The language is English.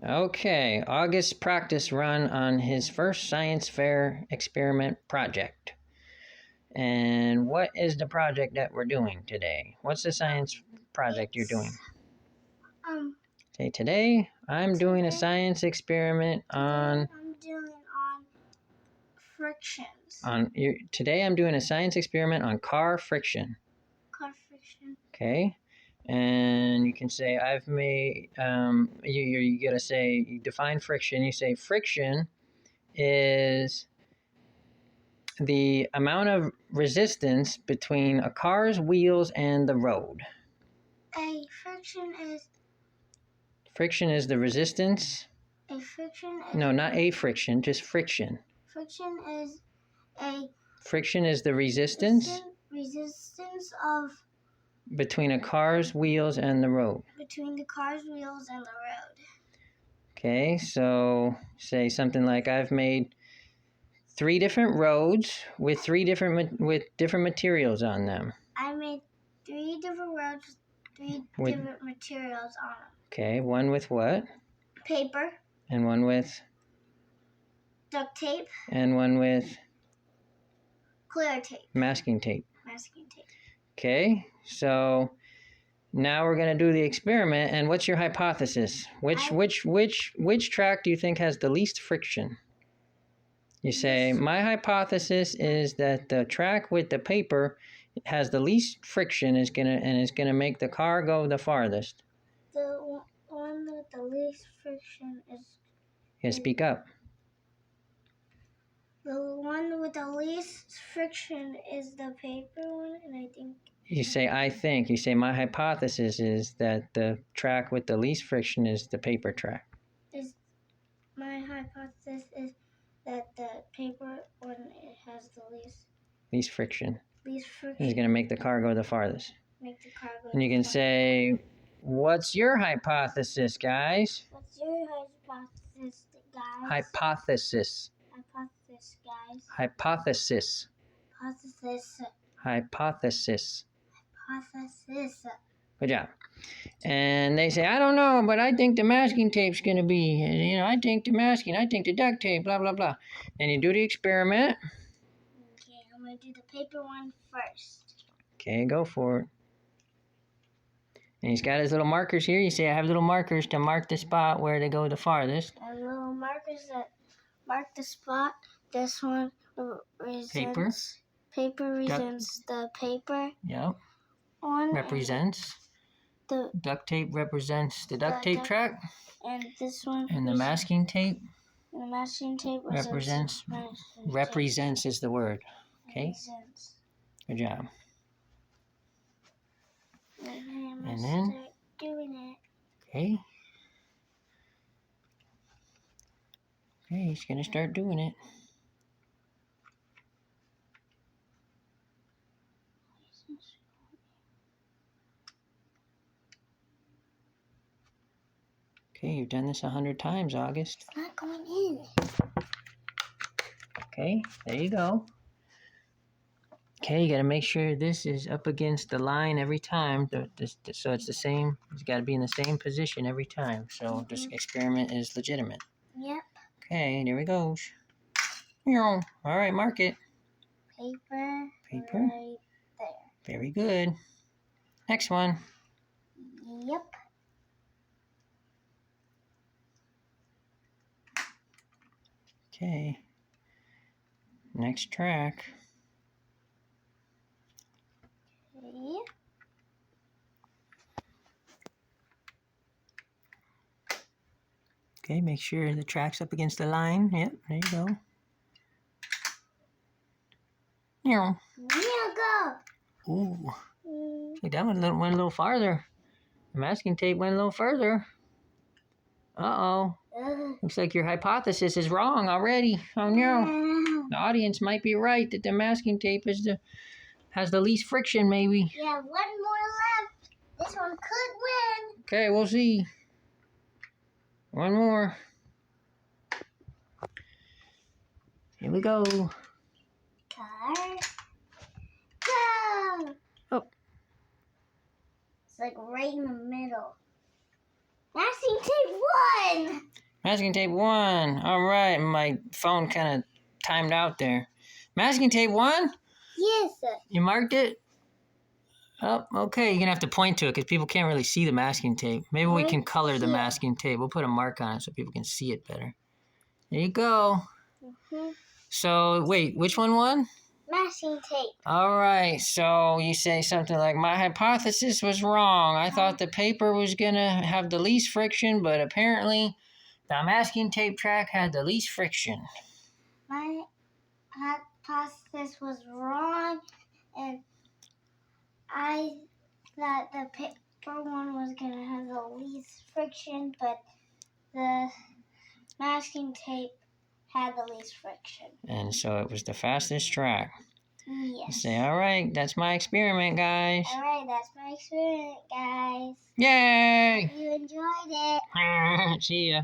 Okay, August's practice run on his first science fair experiment project. And what is the project that we're doing today? What's the science project you're doing? Okay, today I'm doing a science experiment on... I'm doing on frictions. Today I'm doing a science experiment on car friction. Car friction. Okay. And you can say I've made, you gotta say, you define friction. You say friction is the amount of resistance between a car's wheels and the road. Friction is the resistance. No, not a friction, just friction. Friction is the resistance of between a car's wheels and the road. Between the car's wheels and the road. Okay, so say something like I've made 3 different roads with different materials on them. I made 3 different roads with different materials on them. Okay, one with what? Paper. And one with? Duct tape. And one with? Clear tape. Masking tape. Masking tape. Okay, so now we're going to do the experiment. And what's your hypothesis? Which track do you think has the least friction? You say, my hypothesis is that the track with the paper has the least friction is gonna make the car go the farthest. The one with the least friction is... Yeah, speak up. The one with the least friction is the paper one, and I think... You say, I think. You say, my hypothesis is that the track with the least friction is the paper track. My hypothesis is that the paper one has the least friction. Least friction. Is going to make the car go the farthest. Make the car go and you can say, what's your hypothesis, guys? What's your hypothesis, guys? Hypothesis. Hypothesis, guys. Hypothesis. Hypothesis. Hypothesis. Hypothesis. Good job. And they say, I don't know, but I think the masking tape's going to be, I think the duct tape, blah, blah, blah. And you do the experiment. Okay, I'm going to do the paper one first. Okay, go for it. And he's got his little markers here. You say, I have little markers to mark the spot where they go the farthest. I have little markers that mark the spot. This one represents... Paper represents the paper. Yep. One represents... The duct tape represents the duct tape track. And this one... And the masking tape... And the masking tape represents is the word. Okay? Represents. Good job. And then... Start doing it. Okay. Okay, he's going to start doing it. Okay, you've done this 100 times, August. It's not going in. Okay, there you go. Okay, you got to make sure this is up against the line every time. So it's the same. It's got to be in the same position every time. So this experiment is legitimate. Yep. Okay, there we go. All right, mark it. Paper. Right there. Very good. Next one. Yep. Okay. Next track. Okay. Okay, make sure the track's up against the line. Yep, there you go. Yeah, go. Ooh. Okay, that one went a little farther. The masking tape went a little further. Uh-oh. Looks like your hypothesis is wrong already. Oh no. The audience might be right that the masking tape has the least friction, maybe. Yeah, one more left. This one could win. Okay, we'll see. One more. Here we go. Car. Go. Oh. It's like right in the middle. Masking tape won. Masking tape 1. All right. My phone kind of timed out there. Masking tape 1? Yes. You marked it? Oh, okay. You're going to have to point to it because people can't really see the masking tape. Maybe we can color the masking tape. We'll put a mark on it so people can see it better. There you go. So, wait, which one won? Masking tape. All right. So you say something like, my hypothesis was wrong. I thought the paper was going to have the least friction, but apparently the masking tape track had the least friction. My hypothesis was wrong, and I thought the paper one was going to have the least friction, but the masking tape had the least friction. And so it was the fastest track. Yes. You say, all right, that's my experiment, guys. All right, that's my experiment, guys. Yay! You enjoyed it. See ya.